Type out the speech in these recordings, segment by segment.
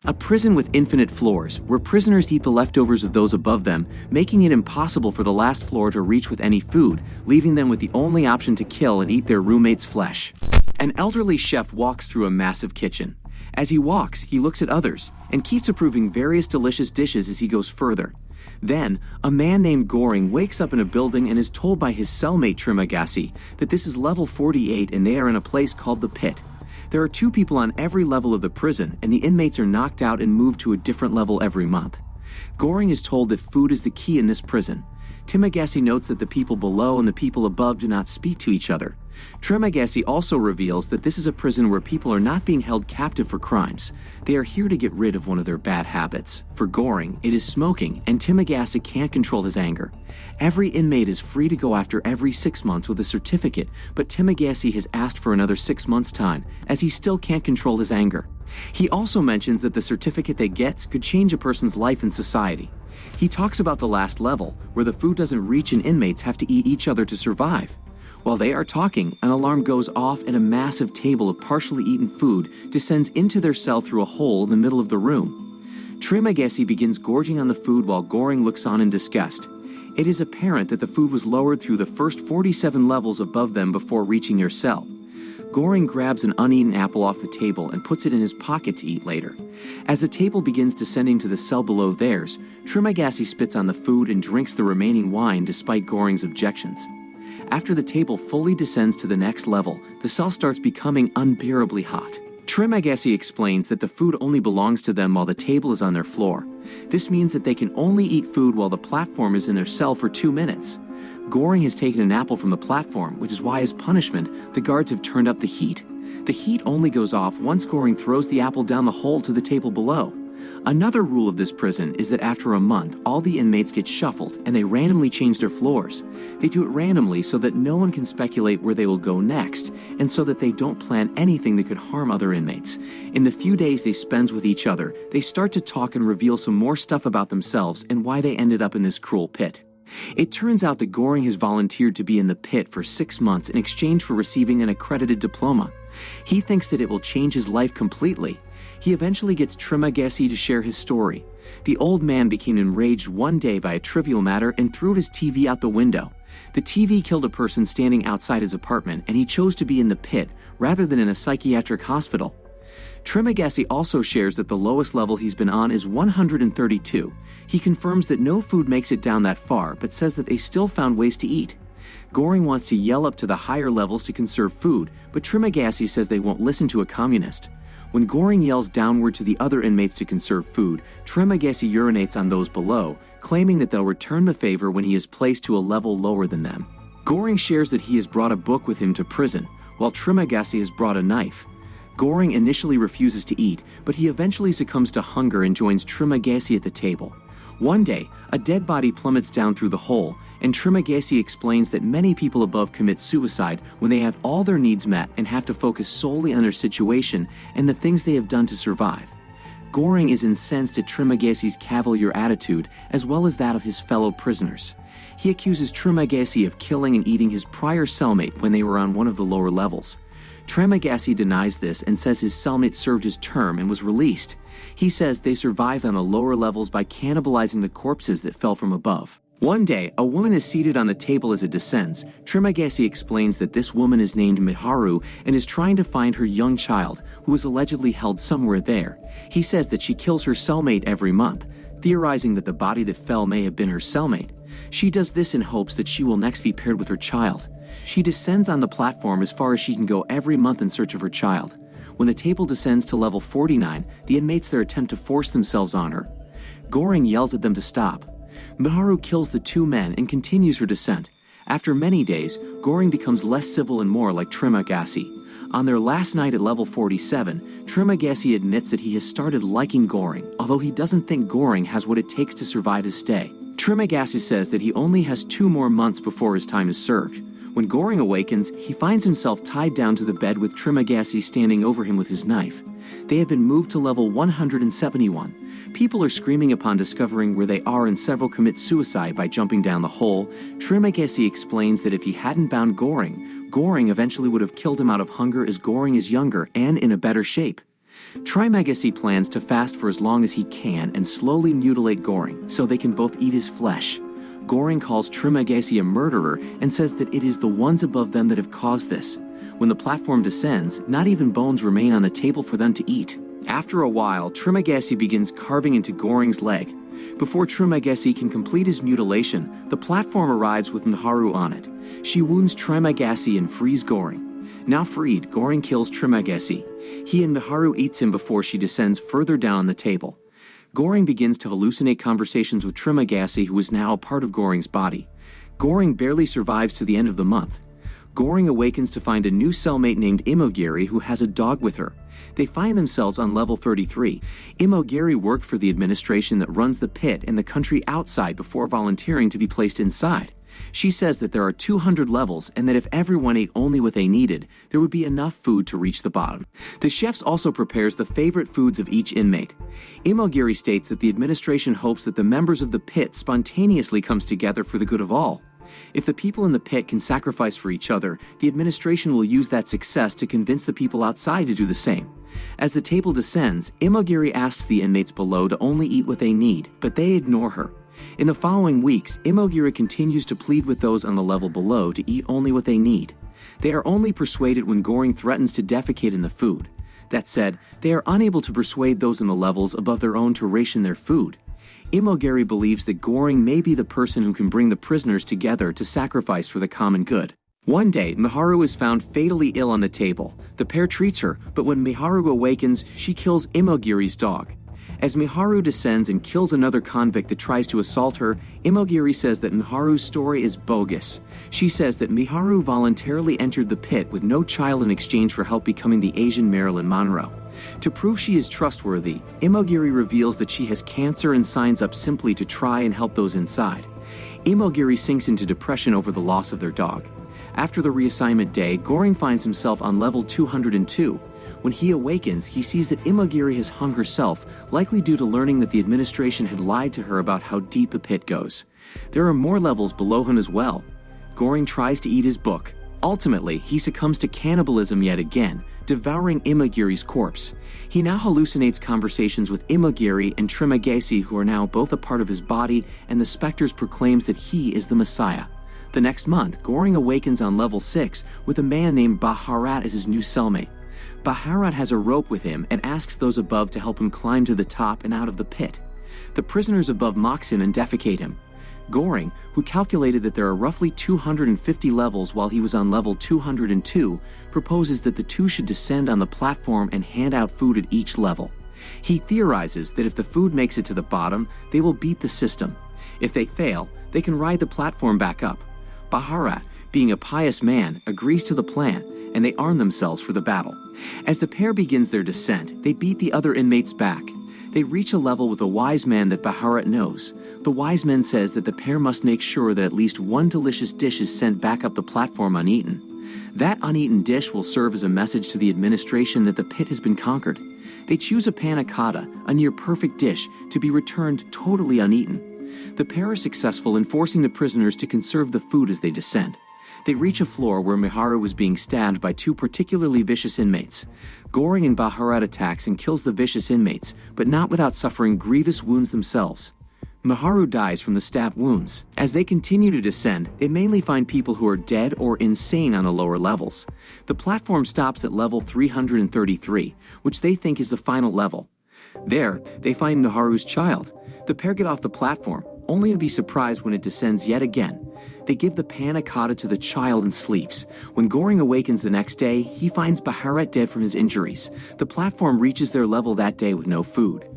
A prison with infinite floors, where prisoners eat the leftovers of those above them, making it impossible for the last floor to reach with any food, leaving them with the only option to kill and eat their roommate's flesh. An elderly chef walks through a massive kitchen. As he walks, he looks at others, and keeps approving various delicious dishes as he goes further. Then, a man named Goring wakes up in a building and is told by his cellmate Trimagasi that this is level 48 and they are in a place called the Pit. There are 2 people on every level of the prison, and the inmates are knocked out and moved to a different level every month. Goring is told that food is the key in this prison. Trimagasi notes that the people below and the people above do not speak to each other. Trimagasi also reveals that this is a prison where people are not being held captive for crimes. They are here to get rid of one of their bad habits. For Goring, it is smoking, and Trimagasi can't control his anger. Every inmate is free to go after every 6 months with a certificate, but Trimagasi has asked for another 6 months' time, as he still can't control his anger. He also mentions that the certificate they get could change a person's life in society. He talks about the last level, where the food doesn't reach and inmates have to eat each other to survive. While they are talking, an alarm goes off and a massive table of partially eaten food descends into their cell through a hole in the middle of the room. Trimagasi begins gorging on the food while Goring looks on in disgust. It is apparent that the food was lowered through the first 47 levels above them before reaching their cell. Goring grabs an uneaten apple off the table and puts it in his pocket to eat later. As the table begins descending to the cell below theirs, Trimagasi spits on the food and drinks the remaining wine despite Goring's objections. After the table fully descends to the next level, the cell starts becoming unbearably hot. Trimagasi explains that the food only belongs to them while the table is on their floor. This means that they can only eat food while the platform is in their cell for 2 minutes. Goring has taken an apple from the platform, which is why as punishment, the guards have turned up the heat. The heat only goes off once Goring throws the apple down the hole to the table below. Another rule of this prison is that after a month, all the inmates get shuffled and they randomly change their floors. They do it randomly so that no one can speculate where they will go next, and so that they don't plan anything that could harm other inmates. In the few days they spend with each other, they start to talk and reveal some more stuff about themselves and why they ended up in this cruel pit. It turns out that Goring has volunteered to be in the pit for 6 months in exchange for receiving an accredited diploma. He thinks that it will change his life completely. He eventually gets Trimagasi to share his story. The old man became enraged one day by a trivial matter and threw his TV out the window. The TV killed a person standing outside his apartment, and he chose to be in the pit rather than in a psychiatric hospital. Trimagasi also shares that the lowest level he's been on is 132. He confirms that no food makes it down that far, but says that they still found ways to eat. Goring wants to yell up to the higher levels to conserve food, but Trimagasi says they won't listen to a communist. When Goring yells downward to the other inmates to conserve food, Trimagasi urinates on those below, claiming that they'll return the favor when he is placed to a level lower than them. Goring shares that he has brought a book with him to prison, while Trimagasi has brought a knife. Goring initially refuses to eat, but he eventually succumbs to hunger and joins Trimagasi at the table. One day, a dead body plummets down through the hole, and Trimagasi explains that many people above commit suicide when they have all their needs met and have to focus solely on their situation and the things they have done to survive. Goring is incensed at Trimagasi's cavalier attitude as well as that of his fellow prisoners. He accuses Trimagasi of killing and eating his prior cellmate when they were on one of the lower levels. Trimagasi denies this and says his cellmate served his term and was released. He says they survived on the lower levels by cannibalizing the corpses that fell from above. One day, a woman is seated on the table as it descends. Trimagasi explains that this woman is named Miharu and is trying to find her young child, who is allegedly held somewhere there. He says that she kills her cellmate every month, theorizing that the body that fell may have been her cellmate. She does this in hopes that she will next be paired with her child. She descends on the platform as far as she can go every month in search of her child. When the table descends to level 49, the inmates there attempt to force themselves on her. Goring yells at them to stop. Miharu kills the 2 men and continues her descent. After many days, Goring becomes less civil and more like Trimagasi. On their last night at level 47, Trimagasi admits that he has started liking Goring, although he doesn't think Goring has what it takes to survive his stay. Trimagasi says that he only has 2 more months before his time is served. When Goring awakens, he finds himself tied down to the bed with Trimagasi standing over him with his knife. They have been moved to level 171. People are screaming upon discovering where they are, and several commit suicide by jumping down the hole. Trimagasi explains that if he hadn't bound Goring, Goring eventually would have killed him out of hunger, as Goring is younger and in a better shape. Trimagasi plans to fast for as long as he can and slowly mutilate Goring so they can both eat his flesh. Goring calls Trimagasi a murderer and says that it is the ones above them that have caused this. When the platform descends, not even bones remain on the table for them to eat. After a while, Trimagasi begins carving into Goring's leg. Before Trimagasi can complete his mutilation, the platform arrives with Miharu on it. She wounds Trimagasi and frees Goring. Now freed, Goring kills Trimagasi. He and Miharu eats him before she descends further down on the table. Goring begins to hallucinate conversations with Trimagasi, who is now a part of Goring's body. Goring barely survives to the end of the month. Goring awakens to find a new cellmate named Imogiri who has a dog with her. They find themselves on level 33. Imogiri worked for the administration that runs the pit and the country outside before volunteering to be placed inside. She says that there are 200 levels and that if everyone ate only what they needed, there would be enough food to reach the bottom. The chefs also prepares the favorite foods of each inmate. Imogiri states that the administration hopes that the members of the pit spontaneously comes together for the good of all. If the people in the pit can sacrifice for each other, the administration will use that success to convince the people outside to do the same. As the table descends, Imogiri asks the inmates below to only eat what they need, but they ignore her. In the following weeks, Imogiri continues to plead with those on the level below to eat only what they need. They are only persuaded when Goring threatens to defecate in the food. That said, they are unable to persuade those in the levels above their own to ration their food. Imogiri believes that Goring may be the person who can bring the prisoners together to sacrifice for the common good. One day, Miharu is found fatally ill on the table. The pair treats her, but when Miharu awakens, she kills Imogiri's dog. As Miharu descends and kills another convict that tries to assault her, Imogiri says that Miharu's story is bogus. She says that Miharu voluntarily entered the pit with no child in exchange for help becoming the Asian Marilyn Monroe. To prove she is trustworthy, Imogiri reveals that she has cancer and signs up simply to try and help those inside. Imogiri sinks into depression over the loss of their dog. After the reassignment day, Goring finds himself on level 202. When he awakens, he sees that Imogiri has hung herself, likely due to learning that the administration had lied to her about how deep the pit goes. There are more levels below him as well. Goring tries to eat his book. Ultimately, he succumbs to cannibalism yet again, devouring Imogiri's corpse. He now hallucinates conversations with Imogiri and Trimagasi, who are now both a part of his body, and the Spectres proclaims that he is the Messiah. The next month, Goring awakens on level 6 with a man named Baharat as his new cellmate. Baharat has a rope with him and asks those above to help him climb to the top and out of the pit. The prisoners above mocks him and defecate him. Goring, who calculated that there are roughly 250 levels while he was on level 202, proposes that the two should descend on the platform and hand out food at each level. He theorizes that if the food makes it to the bottom, they will beat the system. If they fail, they can ride the platform back up. Baharat, being a pious man, agrees to the plan, and they arm themselves for the battle. As the pair begins their descent, they beat the other inmates back. They reach a level with a wise man that Baharat knows. The wise man says that the pair must make sure that at least one delicious dish is sent back up the platform uneaten. That uneaten dish will serve as a message to the administration that the pit has been conquered. They choose a panna cotta, a near-perfect dish, to be returned totally uneaten. The pair are successful in forcing the prisoners to conserve the food as they descend. They reach a floor where Miharu was being stabbed by two particularly vicious inmates. Goring and Baharat attacks and kills the vicious inmates, but not without suffering grievous wounds themselves. Miharu dies from the stab wounds. As they continue to descend, they mainly find people who are dead or insane on the lower levels. The platform stops at level 333, which they think is the final level. There, they find Miharu's child. The pair get off the platform, only to be surprised when it descends yet again. They give the panna cotta to the child and sleeps. When Goring awakens the next day, he finds Baharat dead from his injuries. The platform reaches their level that day with no food.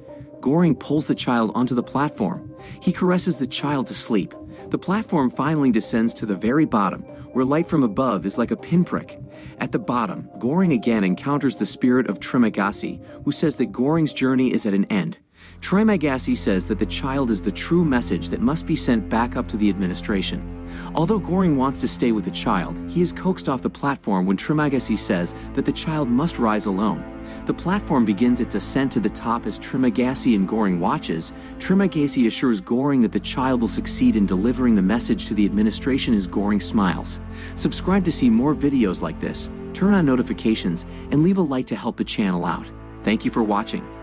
Goring pulls the child onto the platform. He caresses the child to sleep. The platform finally descends to the very bottom, where light from above is like a pinprick. At the bottom, Goring again encounters the spirit of Trimagasi, who says that Goring's journey is at an end. Trimagasi says that the child is the true message that must be sent back up to the administration. Although Goring wants to stay with the child, he is coaxed off the platform when Trimagasi says that the child must rise alone. The platform begins its ascent to the top as Trimagasi and Goring watches. Trimagasi assures Goring that the child will succeed in delivering the message to the administration as Goring smiles. Subscribe to see more videos like this, turn on notifications, and leave a like to help the channel out. Thank you for watching.